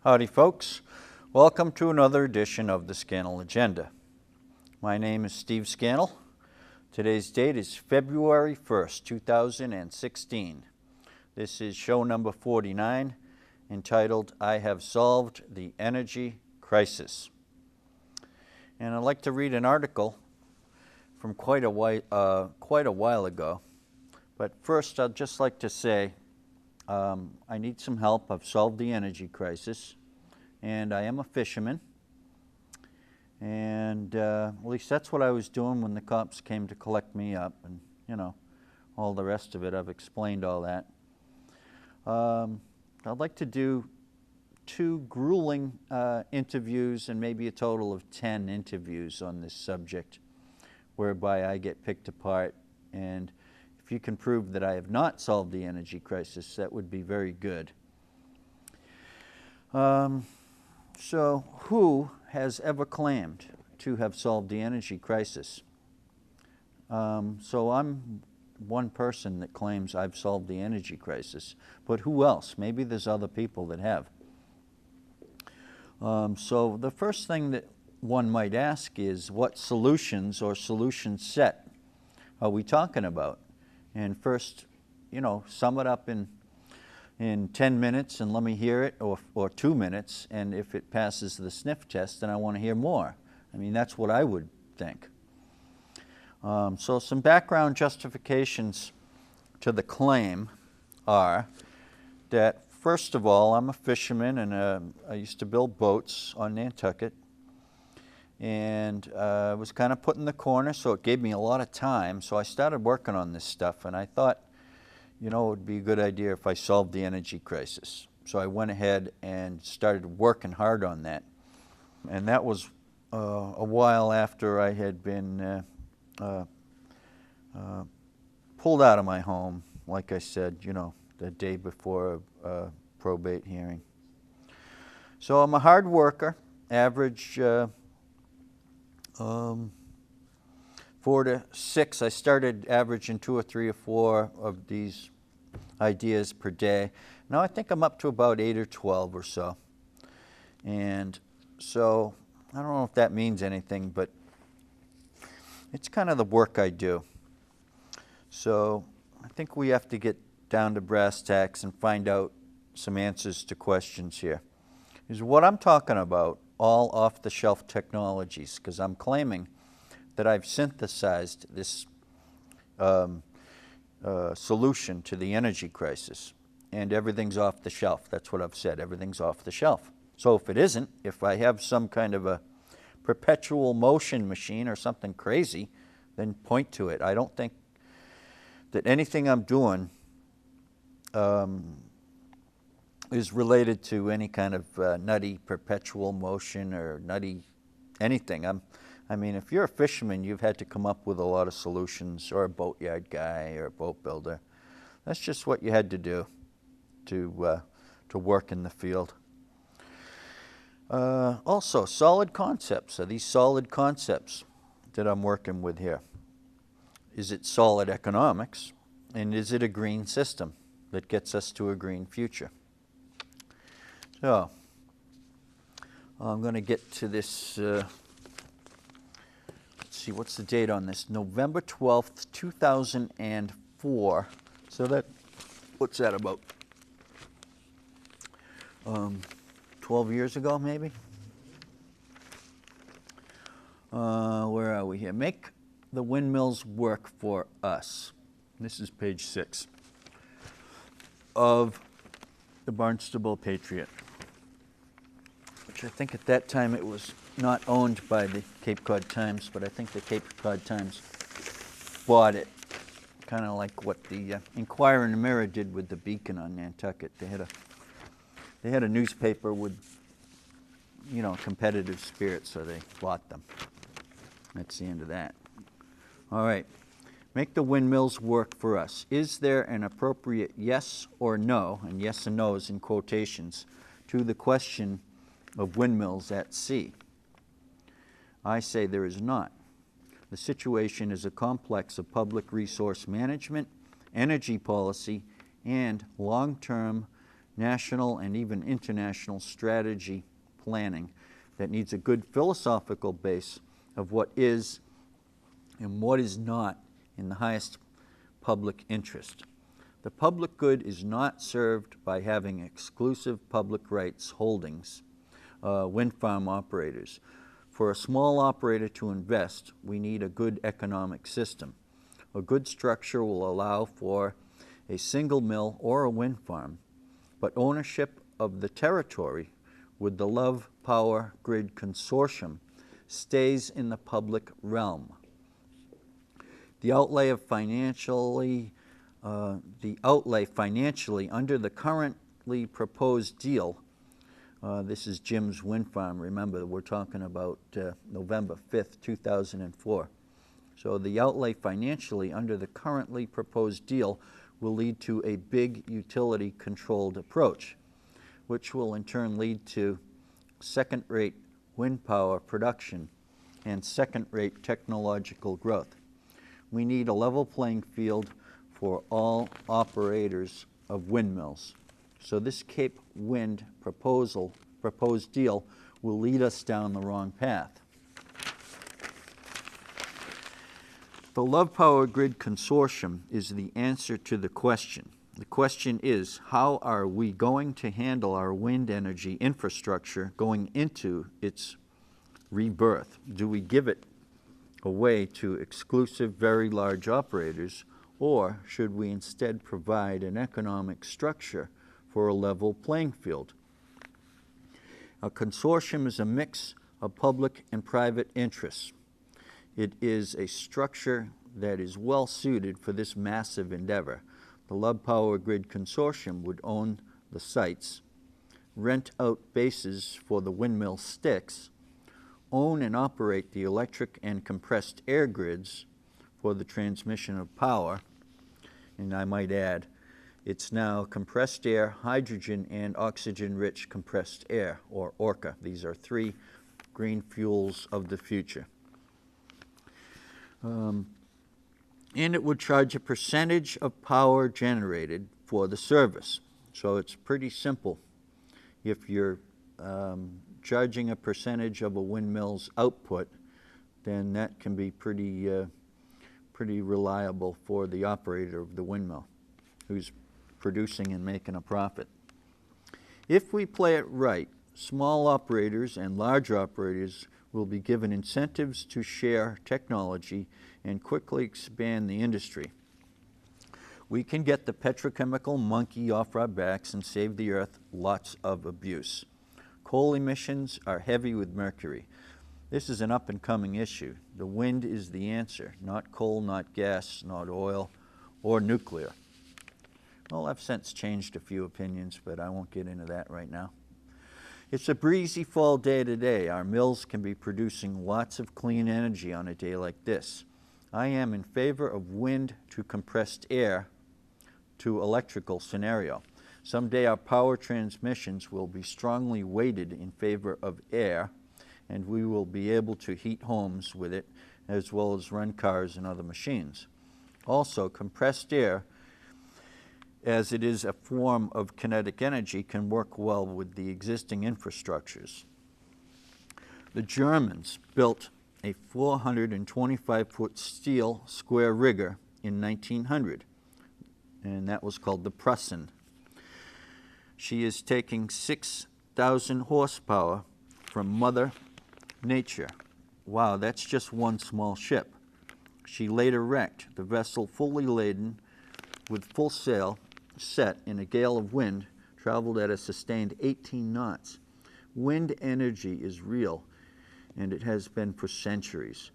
Howdy folks, welcome to another edition of the Scannell Agenda. My name is Steve Scannell. Today's date is February 1st, 2016. This is show number 49, entitled, I Have Solved the Energy Crisis. And I'd like to read an article from quite a while ago. But first, I'd just like to say, I need some help. I've solved the energy crisis, and I am a fisherman. And at least that's what I was doing when the cops came to collect me up, and you know, all the rest of it. I've explained all that. I'd like to do 2 grueling interviews and maybe a total of 10 interviews on this subject, whereby I get picked apart, and if you can prove that I have not solved the energy crisis, that would be very good. So who has ever claimed to have solved the energy crisis? So I'm one person that claims I've solved the energy crisis, but who else? Maybe there's other people that have. So the first thing that one might ask is, what solutions or solution set are we talking about? And first, you know, sum it up in 10 minutes and let me hear it, or 2 minutes, and if it passes the sniff test, then I want to hear more. I mean, that's what I would think. So some background justifications to the claim are that, first of all, I'm a fisherman, and I used to build boats on Nantucket, and I was kind of put in the corner, so it gave me a lot of time. So I started working on this stuff, and I thought, you know, it would be a good idea if I solved the energy crisis. So I went ahead and started working hard on that. And that was a while after I had been pulled out of my home, like I said, you know, the day before a probate hearing. So I'm a hard worker, average 4 to 6. I started averaging 2 or 3 or 4 of these ideas per day. Now I think I'm up to about 8 or 12 or so. And so I don't know if that means anything, but it's kind of the work I do. So I think we have to get down to brass tacks and find out some answers to questions here. Is what I'm talking about all off-the-shelf technologies, because I'm claiming that I've synthesized this solution to the energy crisis, and everything's off the shelf. That's what I've said, everything's off the shelf. So if it isn't, if I have some kind of a perpetual motion machine or something crazy, then point to it. I don't think that anything I'm doing is related to any kind of nutty perpetual motion or nutty anything. I mean, if you're a fisherman, you've had to come up with a lot of solutions, or a boatyard guy or a boat builder. That's just what you had to do to work in the field. Also, solid concepts. Are these solid concepts that I'm working with here? Is it solid economics? And is it a green system that gets us to a green future? So, I'm going to get to this, let's see, what's the date on this? November 12th, 2004. So that, what's that, about 12 years ago, maybe? Where are we here? Make the windmills work for us. This is page 6 of the Barnstable Patriot, which I think at that time it was not owned by the Cape Cod Times, but I think the Cape Cod Times bought it, kind of like what the Inquirer and the Mirror did with the Beacon on Nantucket. They had a newspaper with, you know, competitive spirit, so they bought them. That's the end of that. All right. Make the windmills work for us. Is there an appropriate yes or no, and yes and no is in quotations, to the question of windmills at sea? I say there is not. The situation is a complex of public resource management, energy policy, and long-term national and even international strategy planning that needs a good philosophical base of what is and what is not in the highest public interest. The public good is not served by having exclusive public rights holdings, wind farm operators. For a small operator to invest, we need a good economic system. A good structure will allow for a single mill or a wind farm, but ownership of the territory with the Love Power Grid Consortium stays in the public realm. The outlay financially under the currently proposed deal, this is Jim's wind farm. Remember, we're talking about November 5th, 2004. So the outlay financially under the currently proposed deal will lead to a big utility-controlled approach, which will in turn lead to second-rate wind power production and second-rate technological growth. We need a level playing field for all operators of windmills. So this Cape Wind proposed deal will lead us down the wrong path. The Love Power Grid Consortium is the answer to the question. The question is, how are we going to handle our wind energy infrastructure going into its rebirth? Do we give it away to exclusive, very large operators, or should we instead provide an economic structure for a level playing field? A consortium is a mix of public and private interests. It is a structure that is well suited for this massive endeavor. The Love Power Grid Consortium would own the sites, rent out bases for the windmill sticks, own and operate the electric and compressed air grids for the transmission of power, and I might add, it's now compressed air, hydrogen, and oxygen-rich compressed air, or ORCA. These are three green fuels of the future. And it would charge a percentage of power generated for the service. So it's pretty simple. If you're charging a percentage of a windmill's output, then that can be pretty reliable for the operator of the windmill who's producing and making a profit. If we play it right, small operators and large operators will be given incentives to share technology and quickly expand the industry. We can get the petrochemical monkey off our backs and save the earth lots of abuse. Coal emissions are heavy with mercury. This is an up-and-coming issue. The wind is the answer, not coal, not gas, not oil, or nuclear. Well, I've since changed a few opinions, but I won't get into that right now. It's a breezy fall day today. Our mills can be producing lots of clean energy on a day like this. I am in favor of wind to compressed air to electrical scenario. Someday our power transmissions will be strongly weighted in favor of air, and we will be able to heat homes with it as well as run cars and other machines. Also, compressed air, as it is a form of kinetic energy, can work well with the existing infrastructures. The Germans built a 425-foot steel square rigger in 1900, and that was called the Prussen. She is taking 6,000 horsepower from Mother Nature. Wow, that's just one small ship. She later wrecked. The vessel, fully laden with full sail set in a gale of wind, traveled at a sustained 18 knots. Wind energy is real, and it has been for centuries.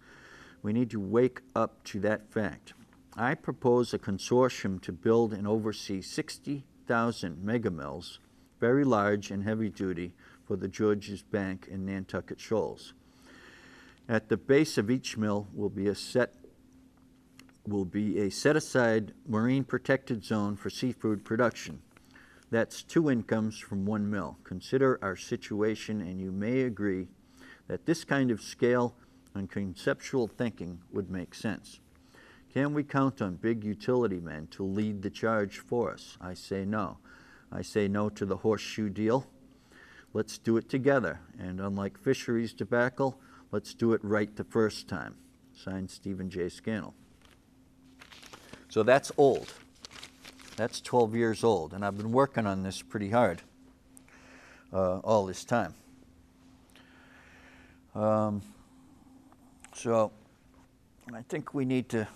We need to wake up to that fact. I propose a consortium to build and oversee 60,000 megamills, very large and heavy duty, for the Georges Bank and Nantucket Shoals. At the base of each mill will be a set-aside marine protected zone for seafood production. That's 2 incomes from 1 mill. Consider our situation, and you may agree that this kind of scale and conceptual thinking would make sense. Can we count on big utility men to lead the charge for us? I say no. I say no to the horseshoe deal. Let's do it together. And unlike fisheries debacle, let's do it right the first time. Signed, Stephen J. Scannell. So that's old. That's 12 years old. And I've been working on this pretty hard all this time. So I think we need to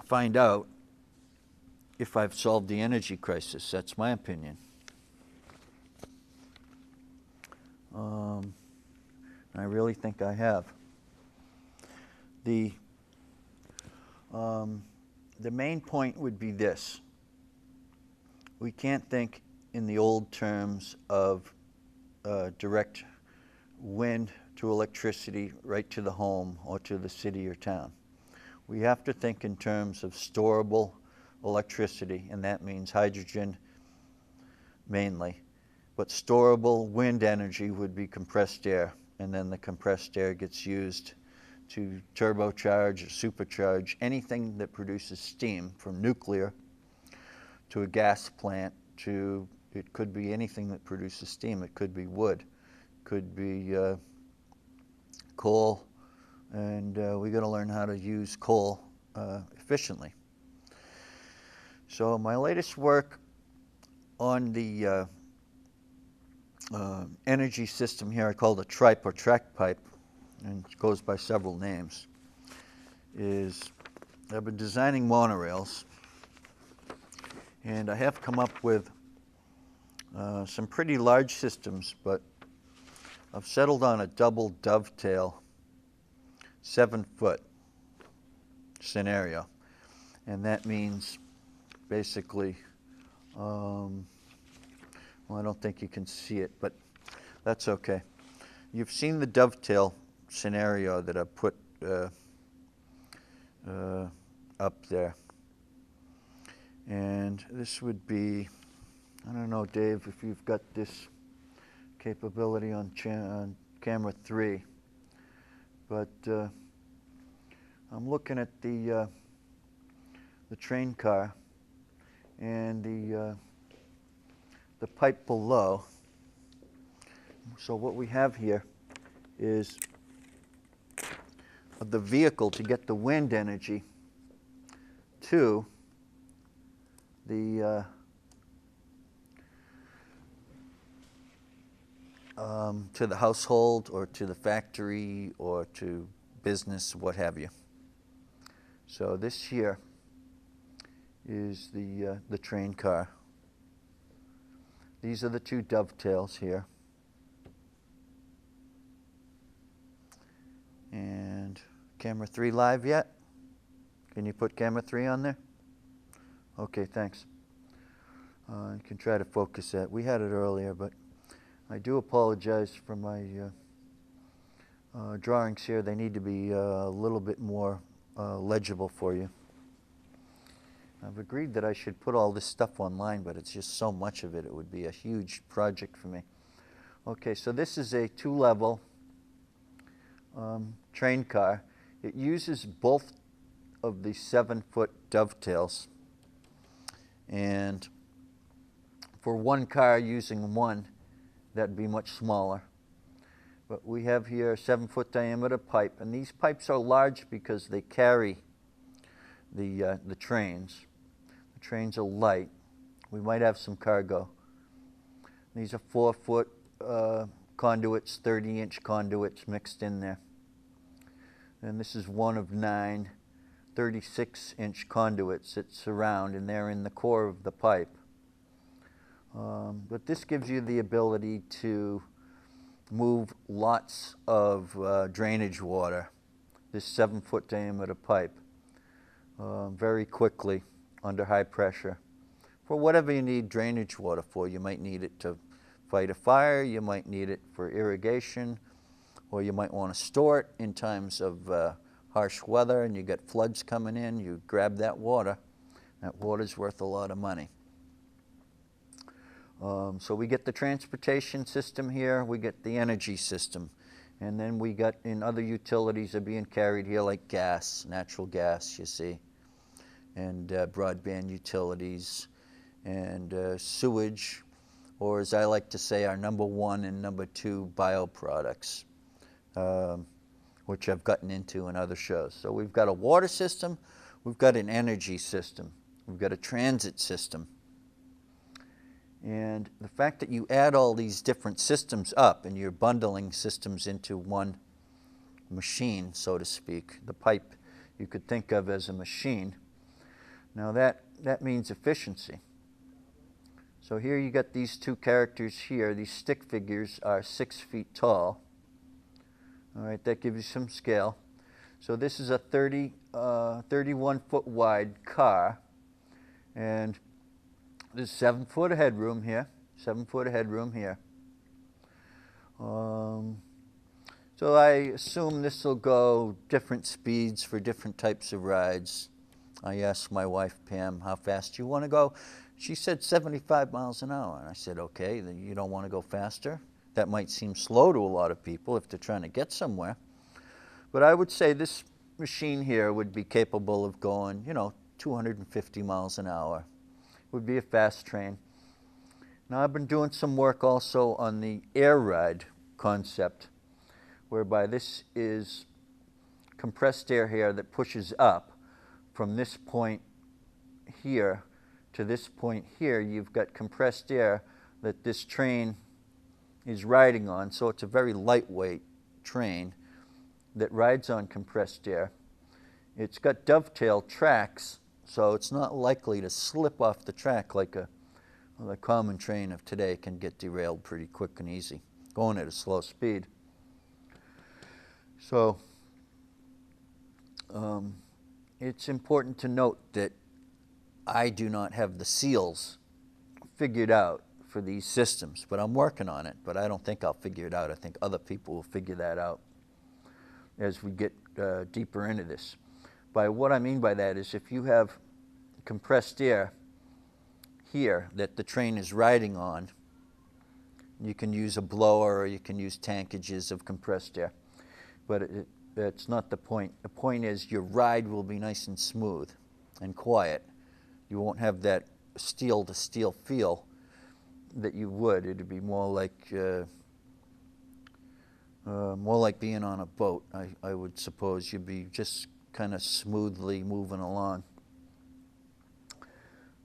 find out if I've solved the energy crisis. That's my opinion. I really think I have. The main point would be this. We can't think in the old terms of direct wind to electricity right to the home or to the city or town. We have to think in terms of storable electricity, and that means hydrogen mainly. But storable wind energy would be compressed air, and then the compressed air gets used to turbocharge or supercharge anything that produces steam, from nuclear to a gas plant to, it could be anything that produces steam. It could be wood, could be coal, and we got to learn how to use coal efficiently. So my latest work on the energy system here, I call the tripe or track pipe, and it goes by several names, is I've been designing monorails, and I have come up with some pretty large systems, but I've settled on a double dovetail 7-foot scenario. And that means basically, well, I don't think you can see it, but that's okay. You've seen the dovetail scenario that I put up there. And this would be, I don't know, Dave, if you've got this capability on camera 3, but I'm looking at the train car and the pipe below. So what we have here is the vehicle to get the wind energy to the household or to the factory or to business, what have you. So this here is the train car. These are the two dovetails here. And camera 3 live yet? Can you put camera 3 on there? Okay, thanks. You can try to focus that. We had it earlier, but I do apologize for my drawings here. They need to be a little bit more legible for you. I've agreed that I should put all this stuff online, but it's just so much of it. It would be a huge project for me. Okay, so this is a 2-level train car. It uses both of the 7-foot dovetails. And for one car using one, that'd be much smaller. But we have here a 7-foot diameter pipe, and these pipes are large because they carry the trains. The trains are light. We might have some cargo. These are 4-foot conduits, 30-inch conduits mixed in there. And this is one of 9 36-inch conduits that surround, and they're in the core of the pipe. But this gives you the ability to move lots of drainage water, this 7-foot diameter pipe, very quickly under high pressure. For whatever you need drainage water for, you might need it to fight a fire, you might need it for irrigation, or you might want to store it in times of harsh weather and you get floods coming in, you grab that water. That water's worth a lot of money. So we get the transportation system here, we get the energy system, and then we got in other utilities are being carried here like gas, natural gas, you see, and broadband utilities, and sewage, or as I like to say, our number 1 and number 2 bioproducts, which I've gotten into in other shows. So we've got a water system, we've got an energy system, we've got a transit system. And the fact that you add all these different systems up and you're bundling systems into one machine, so to speak, the pipe you could think of as a machine. Now that means efficiency. So here you got these two characters here. These stick figures are 6 feet tall. All right, that gives you some scale. So this is a 31 foot wide car, and there's 7 foot of headroom here, 7 foot of headroom here. So I assume this will go different speeds for different types of rides. I asked my wife, Pam, how fast you want to go? She said 75 miles an hour. And I said, okay, then you don't want to go faster? That might seem slow to a lot of people if they're trying to get somewhere. But I would say this machine here would be capable of going, 250 miles an hour. It would be a fast train. Now I've been doing some work also on the air ride concept, whereby this is compressed air here that pushes up from this point here to this point here. You've got compressed air that this train is riding on, so it's a very lightweight train that rides on compressed air. It's got dovetail tracks, so it's not likely to slip off the track like the common train of today can get derailed pretty quick and easy, going at a slow speed. So it's important to note that I do not have the seals figured out for these systems, but I'm working on it. But I don't think I'll figure it out. I think other people will figure that out as we get deeper into this. What I mean by that is if you have compressed air here that the train is riding on, you can use a blower or you can use tankages of compressed air. But that's not the point. The point is your ride will be nice and smooth and quiet. You won't have that steel-to-steel feel that you would. It'd be more like being on a boat. I would suppose you'd be just kind of smoothly moving along.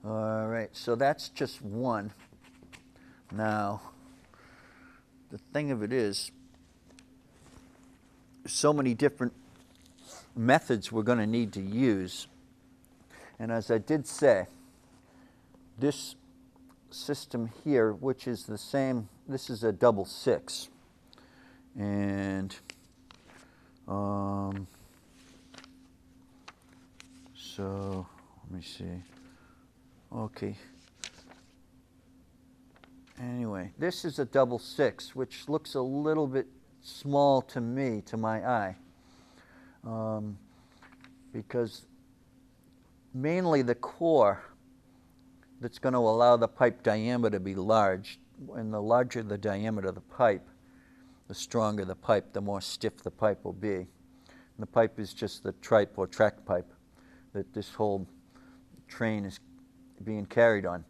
All right, so that's just one. Now, the thing of it is, so many different methods we're going to need to use. And as I did say, this system here, which is the same, this is a double 6. And so let me see. Okay. Anyway, this is a double 6, which looks a little bit small to me, to my eye, because mainly the core that's going to allow the pipe diameter to be large, and the larger the diameter of the pipe, the stronger the pipe, the more stiff the pipe will be. And the pipe is just the tripe or track pipe that this whole train is being carried on.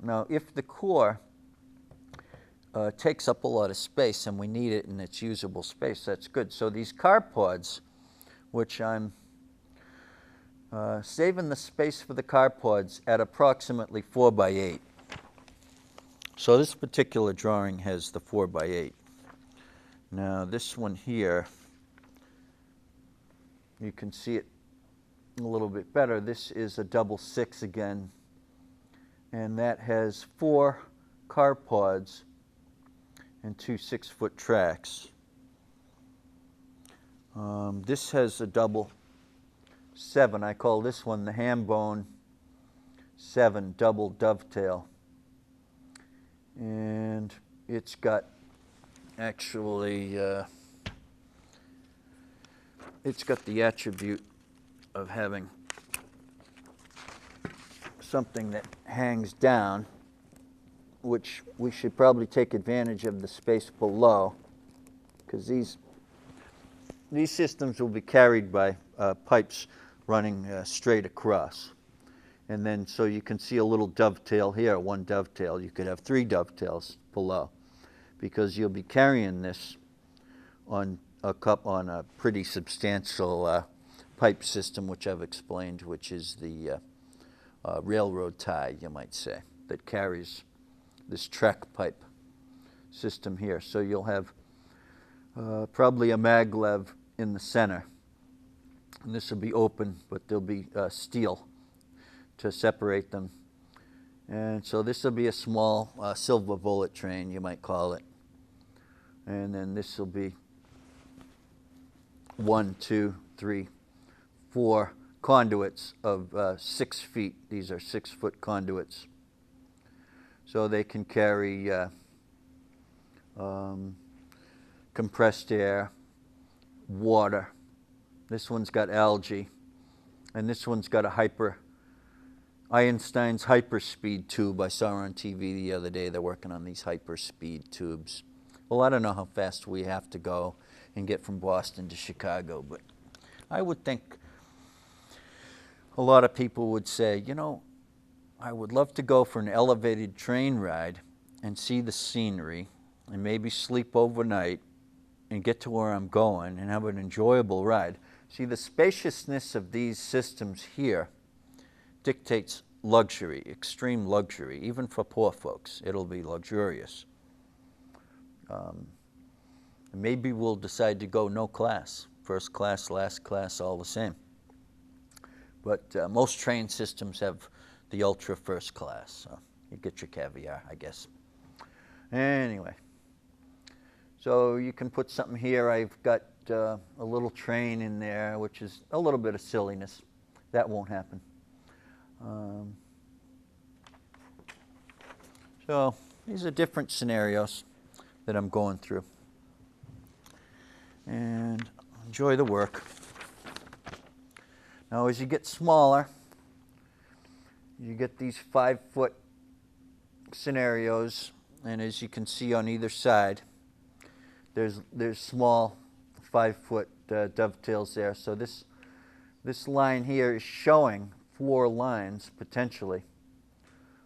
Now, if the core takes up a lot of space and we need it in its usable space, that's good. So these car pods, which I'm saving the space for the car pods at approximately 4 by 8. So this particular drawing has the 4 by 8. Now this one here, you can see it a little bit better. This is a double 6 again, and that has 4 car pods and 2 6-foot tracks. This has a double 7. I call this one the ham bone 7 double dovetail. And it's got actually, it's got the attribute of having something that hangs down, which we should probably take advantage of the space below, because these systems will be carried by pipes running straight across. And then so you can see a little dovetail here, one dovetail. You could have 3 dovetails below, because you'll be carrying this on a pretty substantial pipe system, which I've explained, which is the railroad tie, you might say, that carries this track pipe system here. So you'll have probably a maglev in the center, and this will be open, but there'll be steel to separate them. And so this will be a small silver bullet train, you might call it. And then this will be 1, 2, 3, 4 conduits of 6 feet. These are 6-foot conduits. So they can carry compressed air, water. This one's got algae, and this one's got a Einstein's hyperspeed tube. I saw on TV the other day. They're working on these hyperspeed tubes. Well, I don't know how fast we have to go and get from Boston to Chicago, but I would think a lot of people would say, you know, I would love to go for an elevated train ride and see the scenery and maybe sleep overnight and get to where I'm going and have an enjoyable ride. See, the spaciousness of these systems here dictates luxury, extreme luxury. Even for poor folks, it'll be luxurious. Maybe we'll decide to go no class, first class, last class, all the same. But most train systems have the ultra first class, so you get your caviar, I guess. Anyway, so you can put something here. I've got a little train in there, which is a little bit of silliness. That won't happen. So these are different scenarios that I'm going through. And enjoy the work. Now as you get smaller, you get these 5-foot scenarios, and as you can see on either side, there's small 5-foot dovetails there. So this line here is showing 4 lines potentially,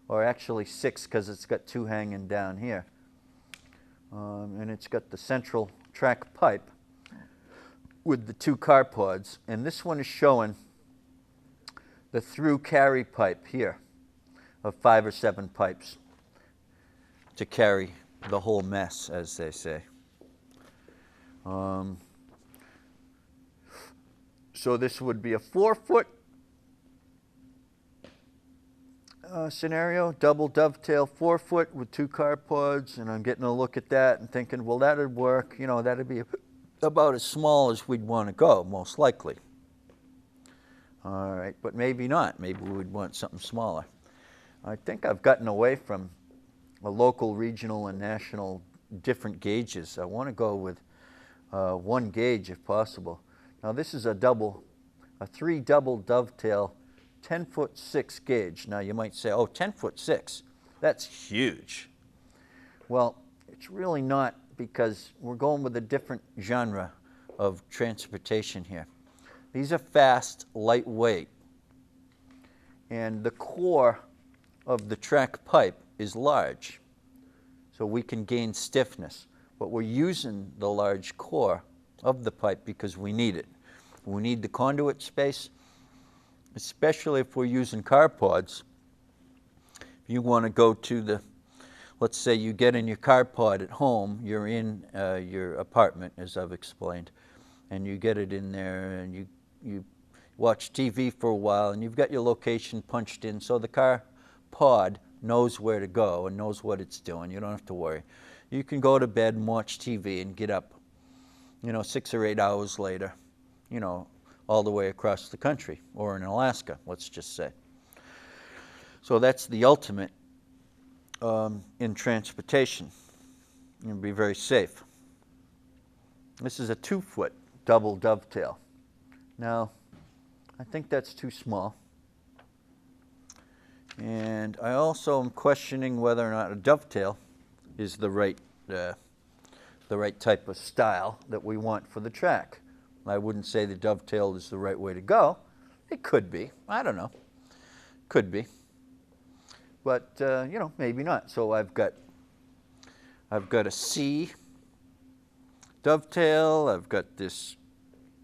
or actually 6, because it's got 2 hanging down here. And it's got the central track pipe with the 2 car pods, and this one is showing the through carry pipe here of 5 or 7 pipes to carry the whole mess, as they say. So this would be a 4-foot scenario, double dovetail 4-foot with 2 car pods, and I'm getting a look at that and thinking, well, that'd work. You know, that'd be about as small as we'd want to go, most likely. All right, but maybe not. Maybe we'd want something smaller. I think I've gotten away from a local, regional, and national different gauges. I want to go with 1 gauge if possible. Now this is a 3 double dovetail 10-foot 6 gauge. Now you might say, oh, 10-foot 6, that's huge. Well, it's really not, because we're going with a different genre of transportation here. These are fast, lightweight, and the core of the track pipe is large, so we can gain stiffness. But we're using the large core of the pipe because we need it. We need the conduit space, especially if we're using car pods. If you want to go to the, let's say you get in your car pod at home, you're in your apartment, as I've explained, and you get it in there and you watch TV for a while and you've got your location punched in, so the car pod knows where to go and knows what it's doing. You don't have to worry. You can go to bed and watch TV and get up, 6 or 8 hours later, all the way across the country, or in Alaska, let's just say. So that's the ultimate in transportation. You'll be very safe. This is a 2-foot double dovetail. Now, I think that's too small. And I also am questioning whether or not a dovetail is the right type of style that we want for the track. I wouldn't say the dovetail is the right way to go. It could be. I don't know. Could be. But, you know, maybe not. So I've got a C dovetail. I've got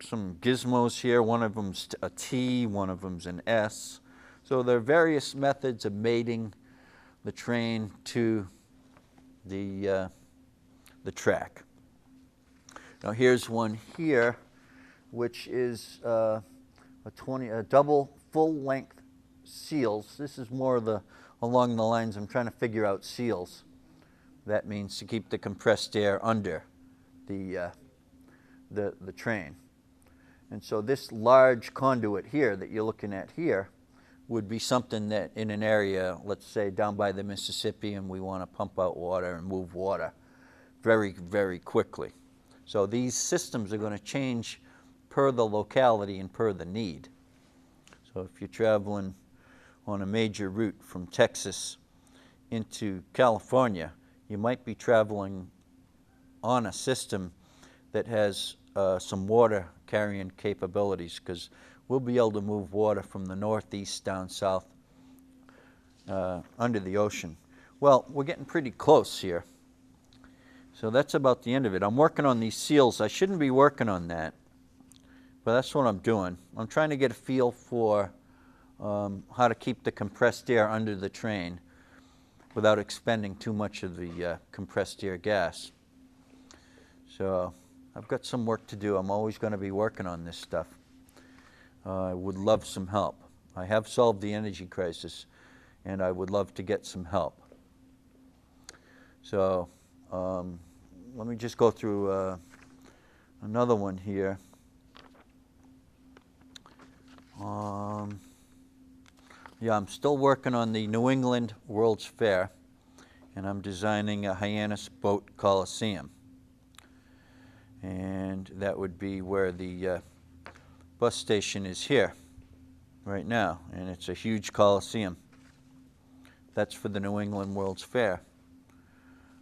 some gizmos here. One of them's a T, one of them's an S. So there are various methods of mating the train to the track. Now here's one here, which is a double full-length seals. This is more of along the lines I'm trying to figure out seals. That means to keep the compressed air under the train. And so this large conduit here that you're looking at here would be something that in an area, let's say down by the Mississippi, and we want to pump out water and move water very, very quickly. So these systems are going to change per the locality and per the need. So if you're traveling on a major route from Texas into California, you might be traveling on a system that has some water carrying capabilities, because we'll be able to move water from the northeast down south under the ocean. Well, we're getting pretty close here. So that's about the end of it. I'm working on these seals. I shouldn't be working on that, but that's what I'm doing. I'm trying to get a feel for how to keep the compressed air under the train without expending too much of the compressed air gas. So I've got some work to do. I'm always going to be working on this stuff. I would love some help. I have solved the energy crisis, and I would love to get some help. So let me just go through another one here. Yeah, I'm still working on the New England World's Fair, and I'm designing a Hyannis Boat Coliseum. And that would be where the bus station is here right now, and it's a huge coliseum. That's for the New England World's Fair.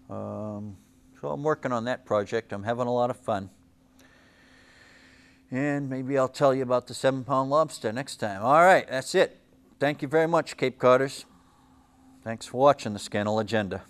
So I'm working on that project. I'm having a lot of fun. And maybe I'll tell you about the 7-pound lobster next time. All right, that's it. Thank you very much, Cape Codders. Thanks for watching the Scannell Agenda.